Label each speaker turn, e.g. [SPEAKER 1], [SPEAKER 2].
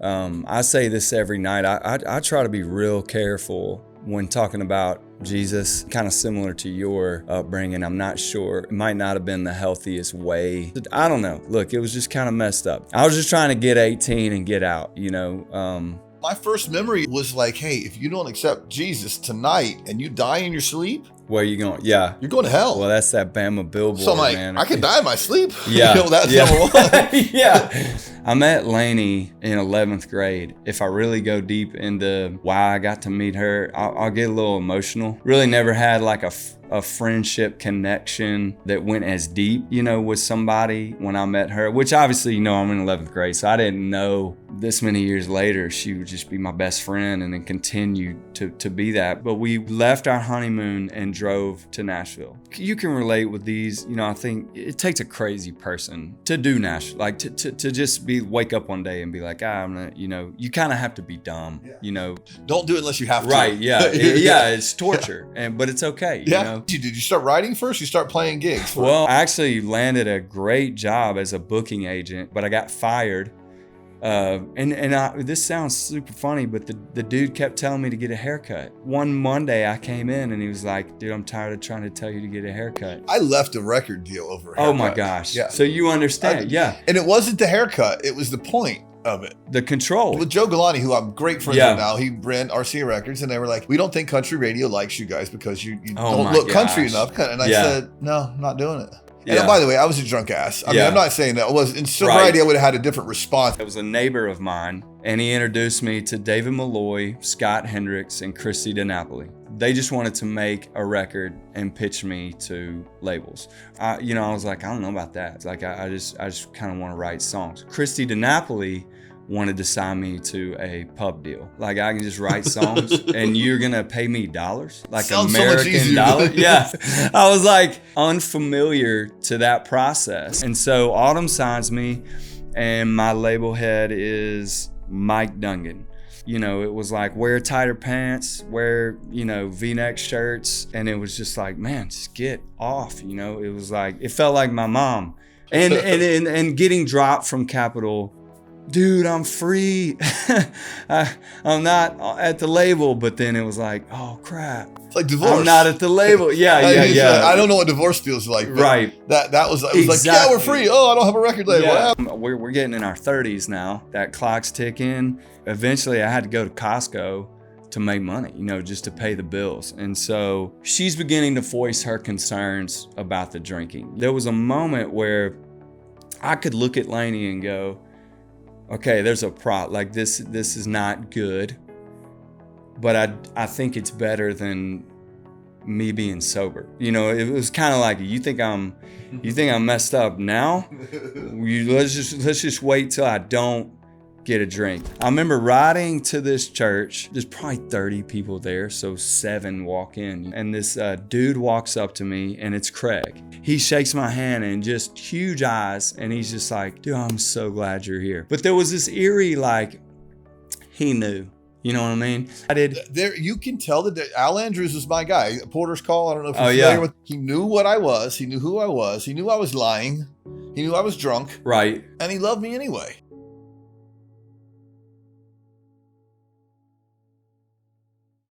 [SPEAKER 1] I say this every night. I try to be real careful when talking about Jesus, kind of similar to your upbringing. I'm not sure. It might not have been the healthiest way. I don't know. Look, it was just kind of messed up. I was just trying to get 18 and get out, you know.
[SPEAKER 2] My first memory was like, hey, if you don't accept Jesus tonight and you die in your sleep,
[SPEAKER 1] where are you going? Yeah.
[SPEAKER 2] You're going to hell.
[SPEAKER 1] Well, that's that Bama billboard,
[SPEAKER 2] so I'm like,
[SPEAKER 1] man.
[SPEAKER 2] I could die in my sleep.
[SPEAKER 1] Yeah.
[SPEAKER 2] You know, that's number one.
[SPEAKER 1] Yeah. I met Lainey in 11th grade. If I really go deep into why I got to meet her, I'll get a little emotional. Really never had like a friendship connection that went as deep, you know, with somebody when I met her, which obviously, you know, I'm in 11th grade, so I didn't know this many years later she would just be my best friend and then continue to be that. But we left our honeymoon and drove to Nashville. You can relate with these, you know. I think it takes a crazy person to do Nashville, like to just wake up one day and be like, I'm gonna, you know, you kind of have to be dumb, you know.
[SPEAKER 2] Don't do it unless you have to.
[SPEAKER 1] Right, yeah. Yeah, it's torture, but it's okay, you know.
[SPEAKER 2] Did you start writing first? You start playing gigs first?
[SPEAKER 1] Well, I actually landed a great job as a booking agent, but I got fired. This sounds super funny, but the dude kept telling me to get a haircut. One Monday I came in and he was like, dude, I'm tired of trying to tell you to get a haircut.
[SPEAKER 2] I left a record deal over a haircut.
[SPEAKER 1] Oh my gosh. Yeah. So you understand. Yeah.
[SPEAKER 2] And it wasn't the haircut. It was the point of it.
[SPEAKER 1] The control.
[SPEAKER 2] With Joe Galante, who I'm great friends with now, he ran RCA Records, and they were like, we don't think country radio likes you guys because you don't look country enough. And I said, no, I'm not doing it. And by the way, I was a drunk ass. I mean, I'm not saying that. In sobriety, I would have had a different response.
[SPEAKER 1] It was a neighbor of mine, and he introduced me to David Malloy, Scott Hendricks, and Christy DiNapoli. They just wanted to make a record and pitch me to labels. I was like, I don't know about that. It's like, I just kind of want to write songs. Christy DiNapoli wanted to sign me to a pub deal. Like, I can just write songs and you're gonna pay me dollars, like
[SPEAKER 2] sounds
[SPEAKER 1] American
[SPEAKER 2] so
[SPEAKER 1] dollar. Yeah, I was like unfamiliar to that process. And so Autumn signs me, and my label head is Mike Dungan. You know, it was like, wear tighter pants, wear, you know, V-neck shirts. And it was just like, man, just get off. You know, it was like, it felt like my mom. And getting dropped from Capitol, dude, I'm free. I'm not at the label. But then it was like, oh crap.
[SPEAKER 2] It's like divorce.
[SPEAKER 1] I'm not at the label. Yeah.
[SPEAKER 2] I don't know what divorce feels like.
[SPEAKER 1] Right.
[SPEAKER 2] That was like, yeah, we're free. Oh, I don't have a record label.
[SPEAKER 1] Yeah. We're getting in our 30s now. That clock's ticking. Eventually I had to go to Costco to make money, you know, just to pay the bills. And so she's beginning to voice her concerns about the drinking. There was a moment where I could look at Lainey and go, okay, there's a problem. Like this is not good, but I think it's better than me being sober. You know, it was kind of like, you think I'm messed up now? Let's just wait till I don't get a drink. I remember riding to this church. There's probably 30 people there, so 7 walk in. And this dude walks up to me, and it's Craig. He shakes my hand and just huge eyes, and he's just like, dude, I'm so glad you're here. But there was this eerie, like, he knew. You know what I mean? I did.
[SPEAKER 2] There, you can tell that Al Andrews was my guy. Porter's Call. I don't know if you're familiar with. He knew what I was. He knew who I was. He knew I was lying. He knew I was drunk.
[SPEAKER 1] Right.
[SPEAKER 2] And he loved me anyway.